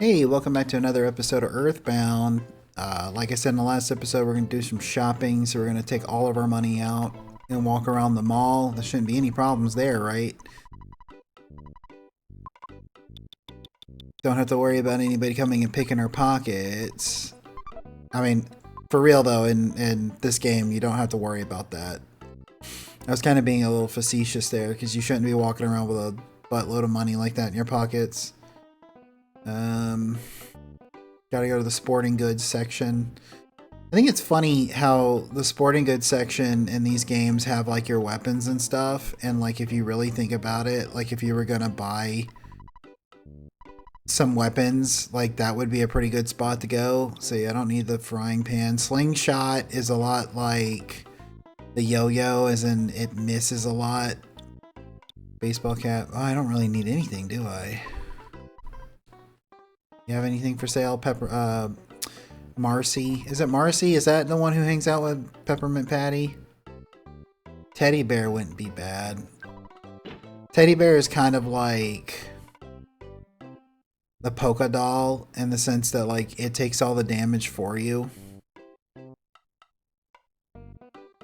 Hey, welcome back to another episode of Earthbound. Like I said in the last episode, we're going to do some shopping, so we're going to take all of our money out and walk around the mall. There shouldn't be any problems there, right? Don't have to worry about anybody coming and picking our pockets. I mean, for real though, in this game, you don't have to worry about that. I was kind of being a little facetious there, because you shouldn't be walking around with a buttload of money like that in your pockets. Gotta go to the sporting goods section. I think it's funny how the sporting goods section in these games have like your weapons and stuff, and like if you really think about it, like if you were gonna buy some weapons, like that would be a pretty good spot to go. So yeah, I don't need the frying pan. Slingshot is a lot like the yo-yo, as in it misses a lot. Baseball cap. Oh, I don't really need anything, do I? You have anything for sale? Marcy. Is it Marcy? Is that the one who hangs out with Peppermint Patty? Teddy Bear wouldn't be bad. Teddy Bear is kind of like the polka doll in the sense that like it takes all the damage for you.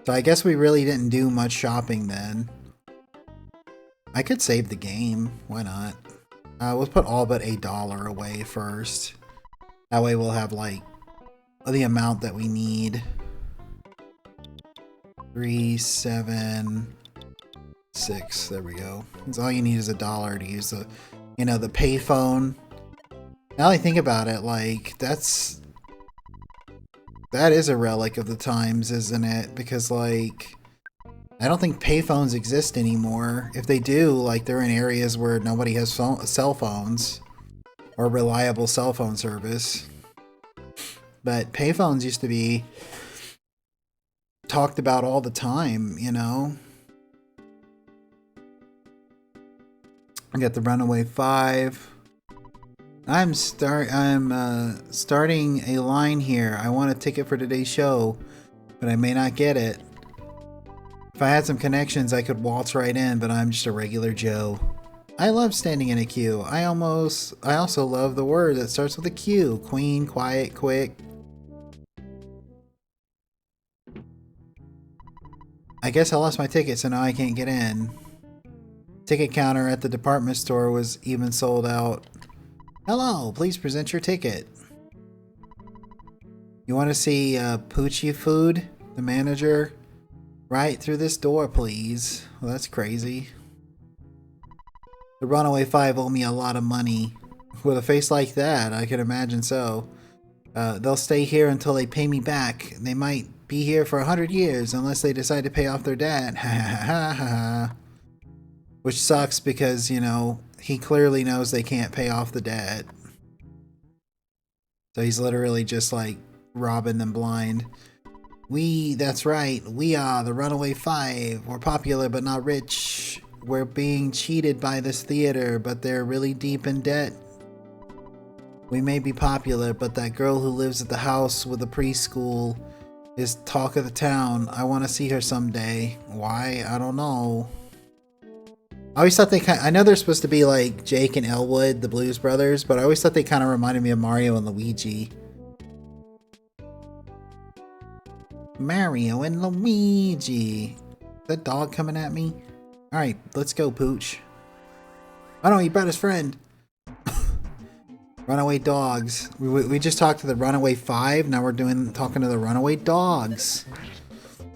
So I guess we really didn't do much shopping then. I could save the game. Why not? We'll put all but $1 away first. That way we'll have like the amount that we need. 3, 7, 6. There we go. That's all you need is $1 to use the, the payphone. Now that I think about it, like that is a relic of the times, isn't it? Because like I don't think payphones exist anymore. If they do, like they're in areas where nobody has cell phones or reliable cell phone service. But payphones used to be talked about all the time, I got the Runaway 5. I'm starting a line here. I want a ticket for today's show, but I may not get it. If I had some connections, I could waltz right in, but I'm just a regular Joe. I love standing in a queue. I also love the word that starts with a Q. Queen, quiet, quick. I guess I lost my ticket, so now I can't get in. Ticket counter at the department store was even sold out. Hello, please present your ticket. You want to see Poochie Food, the manager? Right through this door, please. Well, that's crazy. The Runaway 5 owe me a lot of money. With a face like that, I can imagine so. They'll stay here until they pay me back. They might be here for 100 years unless they decide to pay off their debt. Ha ha ha ha ha. Which sucks because, he clearly knows they can't pay off the debt. So he's literally just like robbing them blind. That's right, we are the Runaway 5. We're popular but not rich. We're being cheated by this theater, but they're really deep in debt. We may be popular, but that girl who lives at the house with the preschool is talk of the town. I want to see her someday. Why? I don't know. I always thought I know they're supposed to be like Jake and Elwood, the Blues Brothers, but I always thought they kind of reminded me of Mario and Luigi. Mario and Luigi. That dog coming at me? Alright, let's go, Pooch. Oh no, he brought his friend. Runaway dogs. We just talked to the Runaway 5, now we're talking to the Runaway dogs.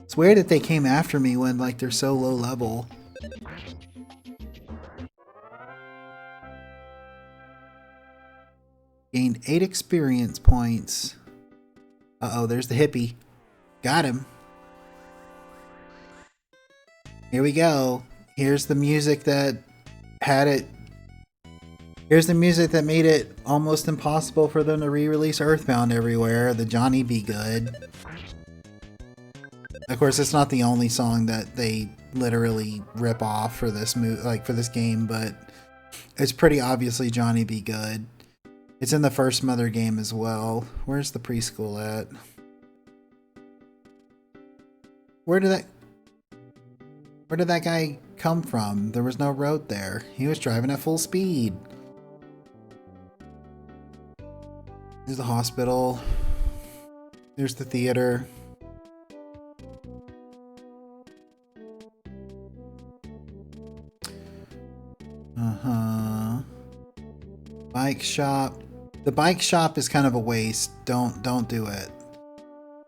It's weird that they came after me when like they're so low level. Gained 8 experience points. Uh-oh, there's the hippie. Got him. Here we go. Here's the music that had it. Here's the music that made it almost impossible for them to re-release Earthbound everywhere. The Johnny Be Good. Of course, it's not the only song that they literally rip off for this for this game, but it's pretty obviously Johnny Be Good. It's in the first Mother game as well. Where's the preschool at? Where did that guy come from? There was no road there. He was driving at full speed. There's the hospital. There's the theater. Bike shop. The bike shop is kind of a waste. Don't do it.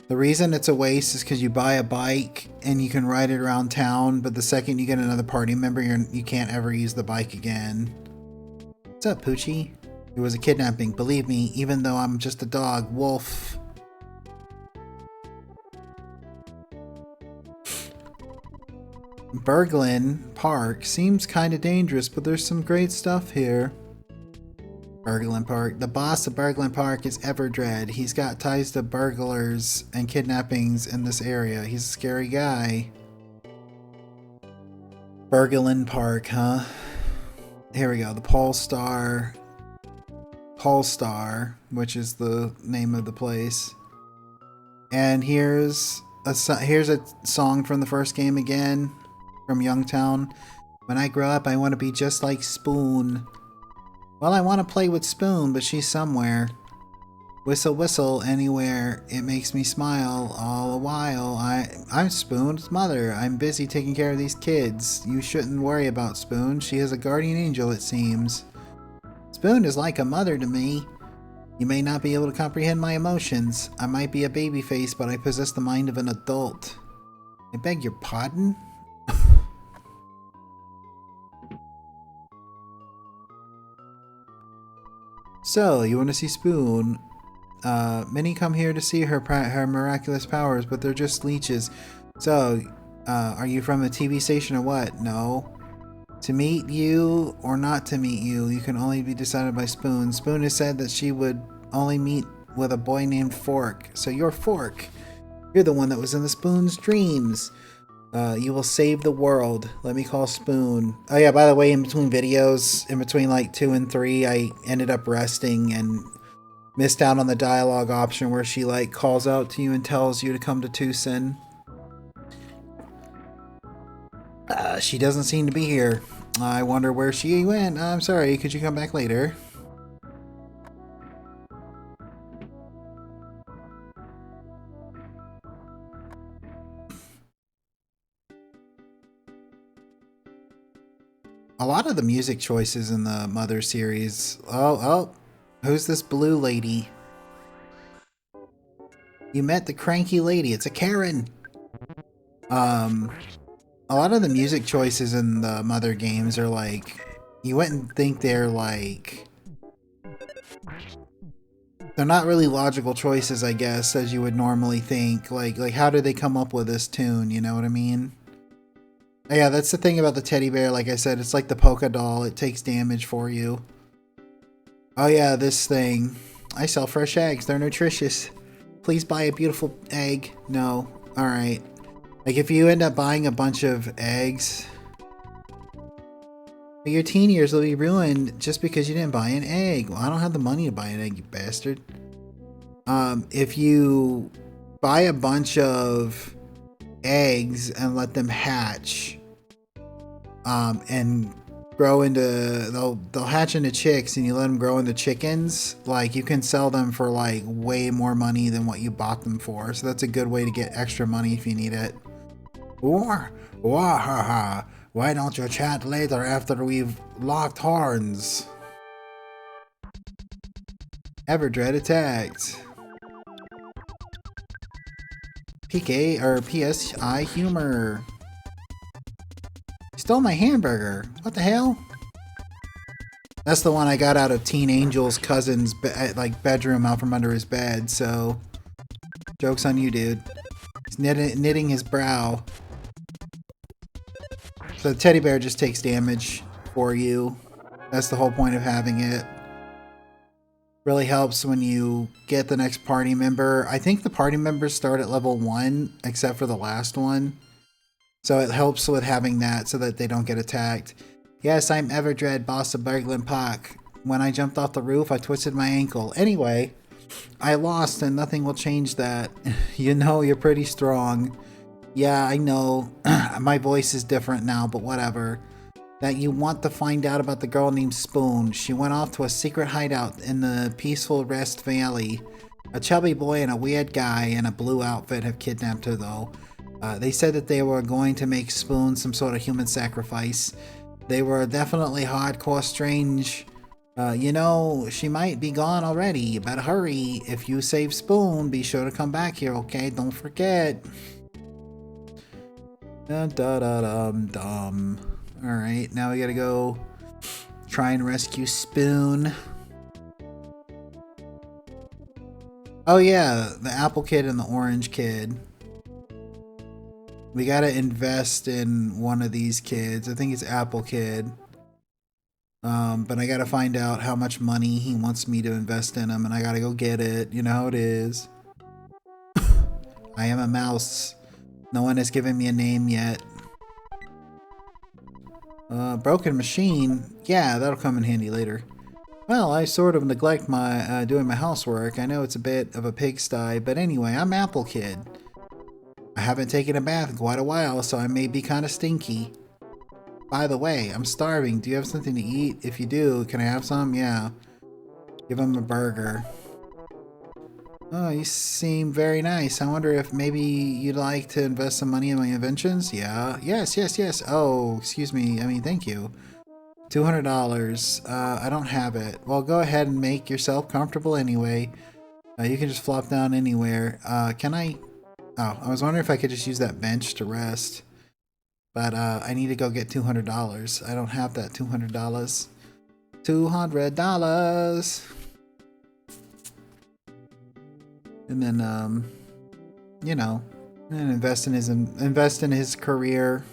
The reason it's a waste is because you buy a bike and you can ride it around town, but the second you get another party member, you can't ever use the bike again. What's up, Poochie? It was a kidnapping, believe me, even though I'm just a dog. Wolf. Berglin Park seems kinda dangerous, but there's some great stuff here. Berglin Park. The boss of Berglin Park is Everdread. He's got ties to burglars and kidnappings in this area. He's a scary guy. Berglin Park, huh? Here we go. The Polestar, which is the name of the place. And here's a song from the first game again, from Youngtown. When I grow up, I want to be just like Spoon. Well, I want to play with Spoon, but she's somewhere. Whistle, whistle, anywhere. It makes me smile all the while. I'm Spoon's mother. I'm busy taking care of these kids. You shouldn't worry about Spoon. She is a guardian angel, it seems. Spoon is like a mother to me. You may not be able to comprehend my emotions. I might be a baby face, but I possess the mind of an adult. I beg your pardon? So, you want to see Spoon? Many come here to see her miraculous powers, but they're just leeches. So, are you from a TV station or what? No. To meet you or not to meet you, you can only be decided by Spoon. Spoon has said that she would only meet with a boy named Fork. So you're Fork. You're the one that was in the Spoon's dreams. You will save the world. Let me call Spoon. Oh yeah, by the way, in between videos, in between like 2 and 3, I ended up resting and missed out on the dialogue option where she like calls out to you and tells you to come to Twoson. She doesn't seem to be here. I wonder where she went. I'm sorry, could you come back later? A lot of the music choices in the Mother series. Oh, who's this blue lady? You met the cranky lady. It's a Karen. A lot of the music choices in the Mother games are like, you wouldn't think they're like, they're not really logical choices, I guess, as you would normally think. Like how did they come up with this tune? You know what I mean? Yeah, that's the thing about the teddy bear. Like I said, it's like the polka doll. It takes damage for you. Oh yeah, this thing. I sell fresh eggs. They're nutritious. Please buy a beautiful egg. No. Alright. Like if you end up buying a bunch of eggs, your teen years will be ruined just because you didn't buy an egg. Well, I don't have the money to buy an egg, you bastard. If you buy a bunch of eggs and let them hatch, and grow into, they'll hatch into chicks, and you let them grow into chickens, like you can sell them for like way more money than what you bought them for. So that's a good way to get extra money if you need it. Why don't you chat later after we've locked horns? Everdread attacked. PK or PSI humor. Stole my hamburger. What the hell? That's the one I got out of Teen Angel's cousin's bedroom out from under his bed. So, joke's on you, dude. He's knitting his brow. So the teddy bear just takes damage for you. That's the whole point of having it. Really helps when you get the next party member. I think the party members start at level 1, except for the last one. So it helps with having that so that they don't get attacked. Yes, I'm Everdread, boss of Berglin Park. When I jumped off the roof, I twisted my ankle. Anyway, I lost and nothing will change that. You know, you're pretty strong. Yeah, I know. My voice is different now, but whatever. that you want to find out about the girl named Spoon. She went off to a secret hideout in the peaceful Rest Valley. A chubby boy and a weird guy in a blue outfit have kidnapped her, though. They said that they were going to make Spoon some sort of human sacrifice. They were definitely hardcore strange. You know, she might be gone already. You better hurry. If you save Spoon, be sure to come back here, okay? Don't forget. Dum. Alright, now we gotta go try and rescue Spoon. Oh yeah, the apple kid and the orange kid. We gotta invest in one of these kids. I think it's Apple Kid. But I gotta find out how much money he wants me to invest in him, and I gotta go get it. You know how it is. I am a mouse. No one has given me a name yet. Broken machine. Yeah, that'll come in handy later. Well, I sort of neglect my doing my housework. I know it's a bit of a pigsty, but anyway, I'm Apple Kid. I haven't taken a bath in quite a while, so I may be kind of stinky. By the way, I'm starving. Do you have something to eat? If you do, can I have some? Yeah. Give him a burger. Oh, you seem very nice. I wonder if maybe you'd like to invest some money in my inventions? Yeah. Yes. Oh, excuse me. I mean, thank you. $200. I don't have it. Well, go ahead and make yourself comfortable anyway. You can just flop down anywhere. Can I? Oh, I was wondering if I could just use that bench to rest. But I need to go get $200. I don't have that $200. $200. And then, you know, and invest in his career.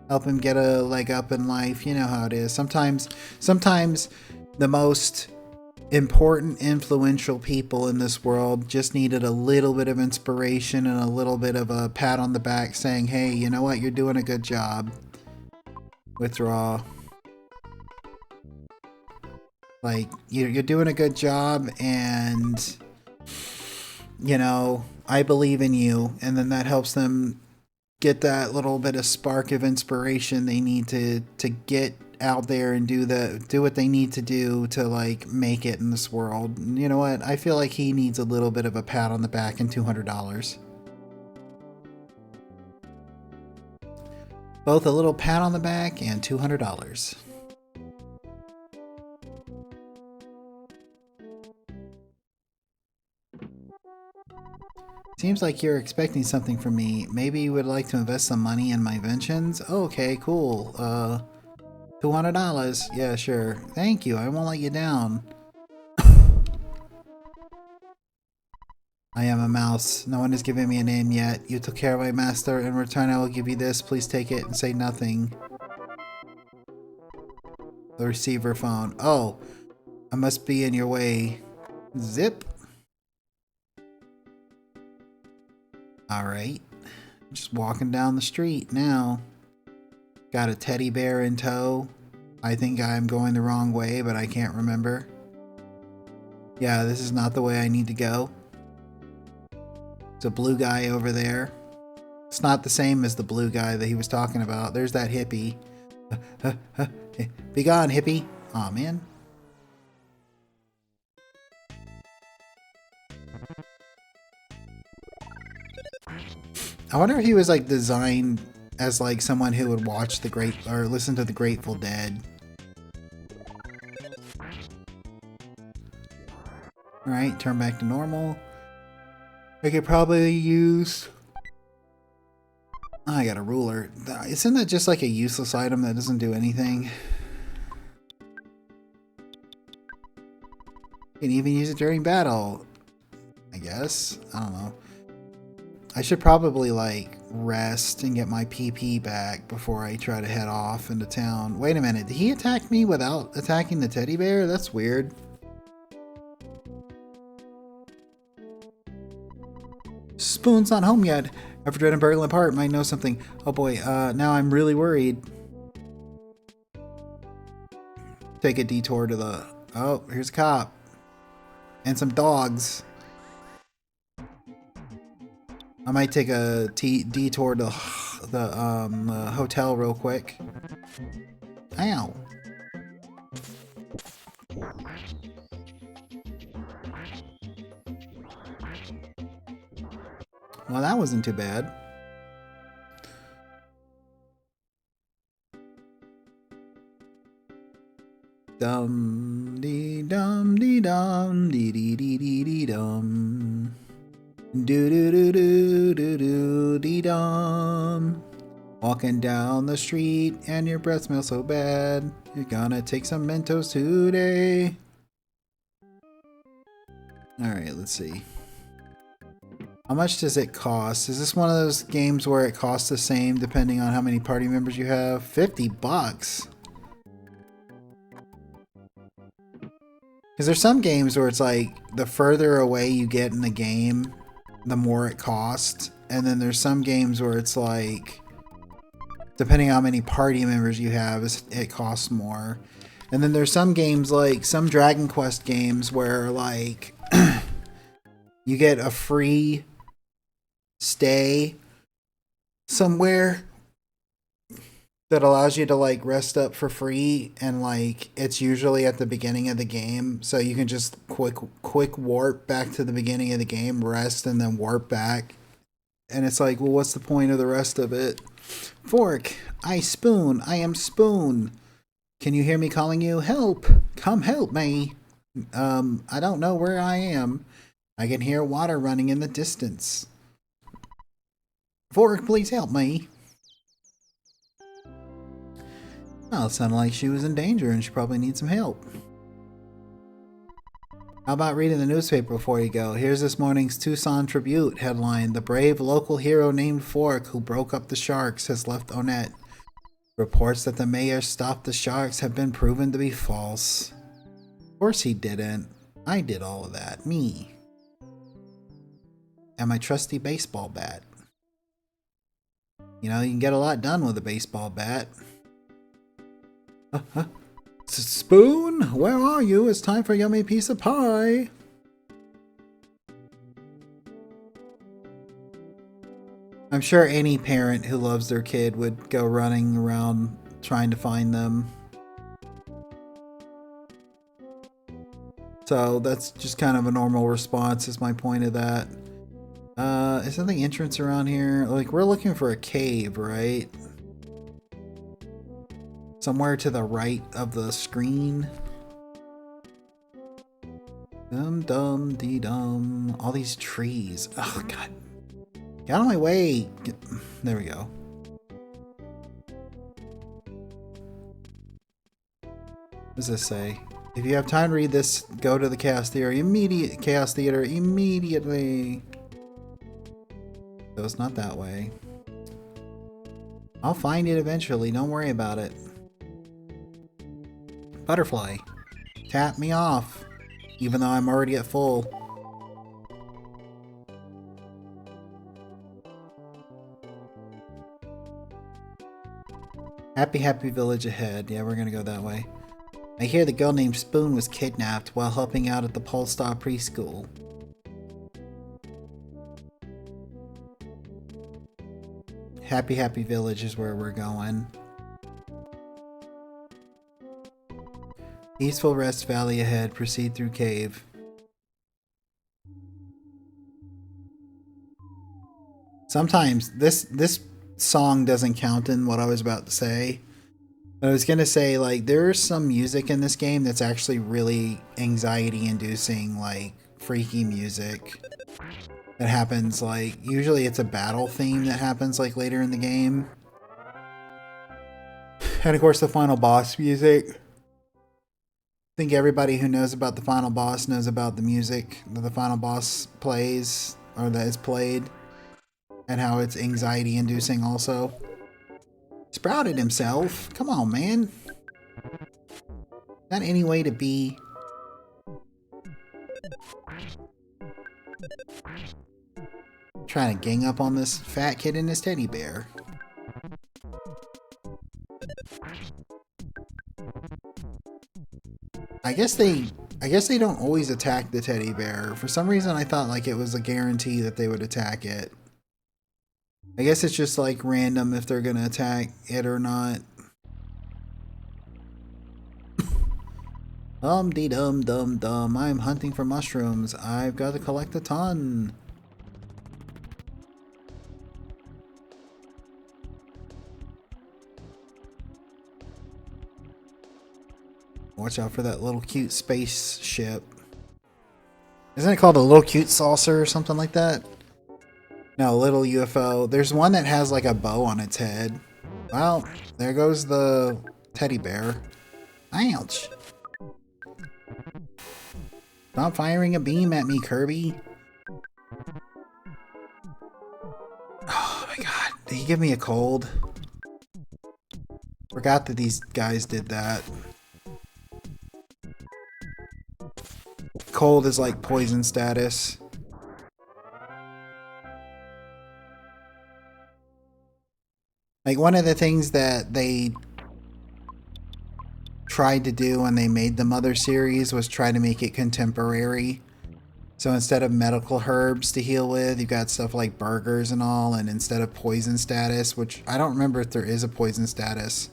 Help him get a leg up in life. You know how it is. Sometimes the most important, influential people in this world just needed a little bit of inspiration and a little bit of a pat on the back saying, hey, you know what? You're doing a good job. Withdraw. Like, you're doing a good job, and, you know, I believe in you. And then that helps them get that little bit of spark of inspiration they need to get out there and do what they need to do to, like, make it in this world. And you know what? I feel like he needs a little bit of a pat on the back and $200. Both a little pat on the back and $200. Seems like you're expecting something from me. Maybe you would like to invest some money in my inventions? Okay, cool. $200. Yeah, sure. Thank you. I won't let you down. I am a mouse. No one has given me a name yet. You took care of my master. In return, I will give you this. Please take it and say nothing. The receiver phone. Oh, I must be in your way. Zip. Alright. Just walking down the street now. Got a teddy bear in tow. I think I'm going the wrong way, but I can't remember. Yeah, this is not the way I need to go. There's a blue guy over there. It's not the same as the blue guy that he was talking about. There's that hippie. Be gone, hippie. Aw, man. I wonder if he was, like, designed as, like, someone who would watch or listen to the Grateful Dead. Alright, turn back to normal. I could probably use... Oh, I got a ruler. Isn't that just like a useless item that doesn't do anything? You can even use it during battle. I guess. I don't know. I should probably, like, rest and get my PP back before I try to head off into town. Wait a minute. Did he attack me without attacking the teddy bear? That's weird. Spoon's not home yet. After dreading burgling apart, might know something. Oh boy, now I'm really worried. Take a detour to the... Oh, here's a cop. And some dogs. I might take a detour to the hotel real quick. Ow. Well, that wasn't too bad. Dum dee dum dee dum dee dee dee dee dee dum. Do do do do do do dee dum. Walking down the street and your breath smells so bad. You're gonna take some Mentos today. Alright, let's see. How much does it cost? Is this one of those games where it costs the same depending on how many party members you have? 50 bucks. Because there's some games where it's like the further away you get in the game, the more it costs. And then there's some games where it's like, depending on how many party members you have, it costs more. And then there's some games like some Dragon Quest games where like you get a free stay somewhere that allows you to like rest up for free, and like it's usually at the beginning of the game, so you can just quick warp back to the beginning of the game, rest, and then warp back. And it's like, well, what's the point of the rest of it? Fork, I spoon, I am spoon. Can you hear me calling you? Help, come help me. I don't know where I am. I can hear water running in the distance. Fork, please help me. Well, it sounded like she was in danger and she probably needs some help. How about reading the newspaper before you go? Here's this morning's Twoson Tribute headline. The brave local hero named Fork, who broke up the sharks, has left Onett. Reports that the mayor stopped the sharks have been proven to be false. Of course he didn't. I did all of that. Me. And my trusty baseball bat. You know, you can get a lot done with a baseball bat. Spoon, where are you? It's time for a yummy piece of pie. I'm sure any parent who loves their kid would go running around trying to find them. So that's just kind of a normal response, is my point of that. Is there the entrance around here? Like, we're looking for a cave, right? Somewhere to the right of the screen. Dum dum dee dum. All these trees. Oh god. Get out of my way. There we go. What does this say? If you have time to read this, go to the Chaos Theater immediately. So it's not that way. I'll find it eventually. Don't worry about it. Butterfly. Tap me off. Even though I'm already at full. Happy Village ahead. Yeah, we're gonna go that way. I hear the girl named Spoon was kidnapped while helping out at the Polestar preschool. Happy Village is where we're going. Peaceful Rest Valley ahead. Proceed through cave. Sometimes this song doesn't count in what I was about to say. But I was gonna say, like, there's some music in this game that's actually really anxiety-inducing, like freaky music that happens. Like, usually it's a battle theme that happens like later in the game, and of course the final boss music. I think everybody who knows about the final boss knows about the music that the final boss plays, or that is played, and how it's anxiety inducing also. Sprouted himself. Come on, man. Not any way to be. Trying to gang up on this fat kid and his teddy bear. I guess they don't always attack the teddy bear. For some reason I thought like it was a guarantee that they would attack it. I guess it's just like random if they're gonna attack it or not. Dee dum dum dum. I'm hunting for mushrooms. I've got to collect a ton. Watch out for that little cute spaceship. Isn't it called a little cute saucer or something like that? No, little UFO. There's one that has like a bow on its head. Well, there goes the teddy bear. Ouch. Stop firing a beam at me, Kirby. Oh my god. Did he give me a cold? Forgot that these guys did that. Cold is like poison status. Like one of the things that they tried to do when they made the Mother series was try to make it contemporary. So instead of medical herbs to heal with, you've got stuff like burgers and all, and instead of poison status, which I don't remember if there is a poison status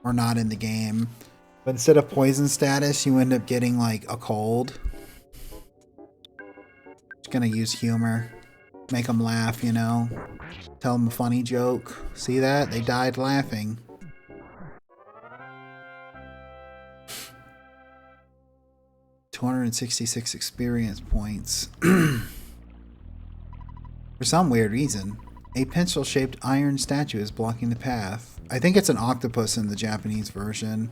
or not in the game. But instead of poison status, you end up getting like a cold. Just gonna use humor. Make them laugh, you know. Tell them a funny joke. See that? They died laughing. $266 experience points. For some weird reason, a pencil-shaped iron statue is blocking the path. I think it's an octopus in the Japanese version.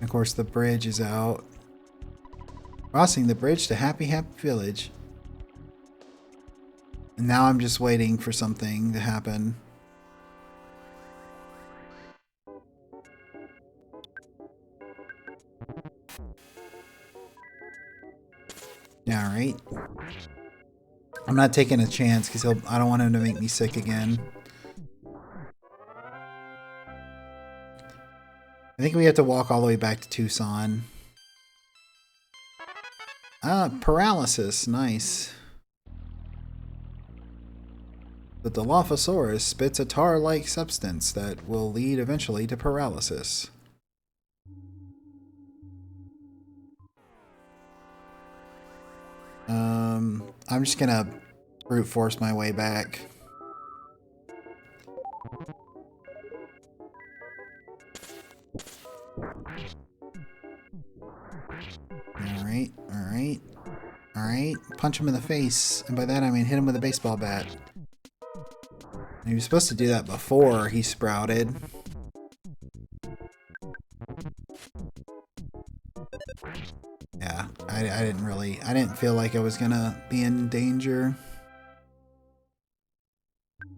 Of course, the bridge is out. Crossing the bridge to Happy Happy Village. And now I'm just waiting for something to happen. Yeah, right. I'm not taking a chance because I don't want him to make me sick again. I think we have to walk all the way back to Twoson. Ah, paralysis. Nice. The Dilophosaurus spits a tar-like substance that will lead eventually to paralysis. I'm just gonna brute force my way back. Alright, alright, alright. Punch him in the face, and by that I mean hit him with a baseball bat. He was supposed to do that before he sprouted. Yeah, I didn't feel like I was gonna be in danger.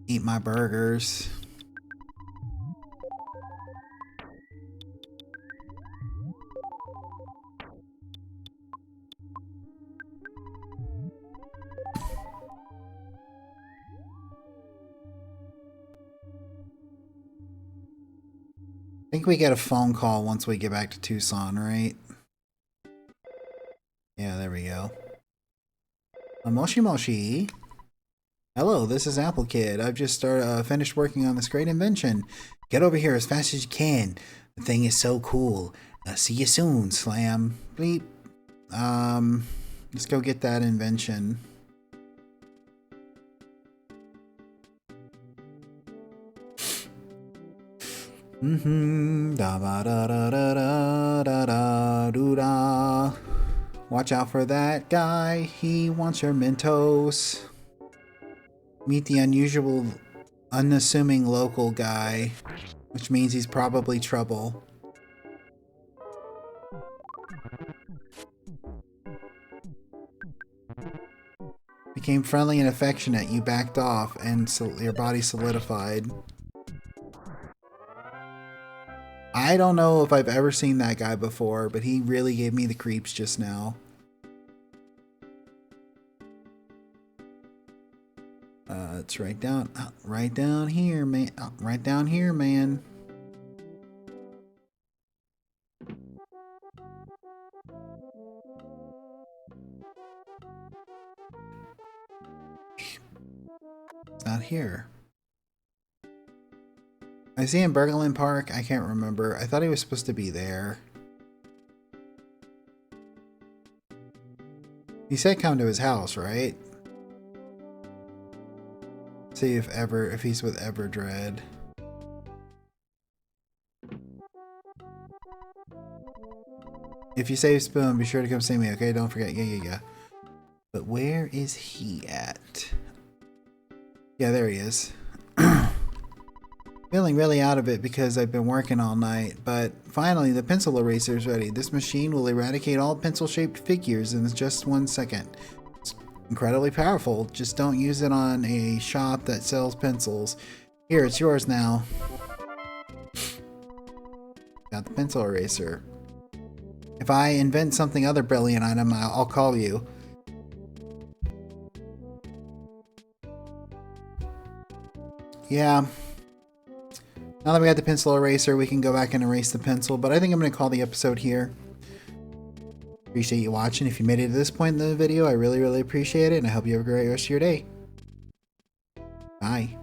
Eat my burgers. I think we get a phone call once we get back to Twoson, right? Yeah, there we go. Moshi Moshi. Hello, this is Apple Kid. I've just finished working on this great invention. Get over here as fast as you can. The thing is so cool. See you soon, Slam. Bleep. Let's go get that invention. Da ba da da da da da da doo da. Watch out for that guy. He wants your Mentos. Meet the unusual, unassuming local guy, which means he's probably trouble. Became friendly and affectionate. You backed off, and your body solidified. I don't know if I've ever seen that guy before, but he really gave me the creeps just now. It's right down here, man. Right down here, man. It's not here. I see in Berglund Park. I can't remember. I thought he was supposed to be there. He said come to his house, right? See if he's with Everdread. If you save Spoon, be sure to come see me, okay? Don't forget. Yeah. But where is he at? Yeah, there he is. Feeling really out of it because I've been working all night, but finally the pencil eraser is ready. This machine will eradicate all pencil-shaped figures in just 1 second. It's incredibly powerful. Just don't use it on a shop that sells pencils. Here, it's yours now. Got the pencil eraser. If I invent something other brilliant item, I'll call you. Yeah. Now that we got the pencil eraser, we can go back and erase the pencil, but I think I'm going to call the episode here. Appreciate you watching. If you made it to this point in the video, I really, really appreciate it, and I hope you have a great rest of your day. Bye.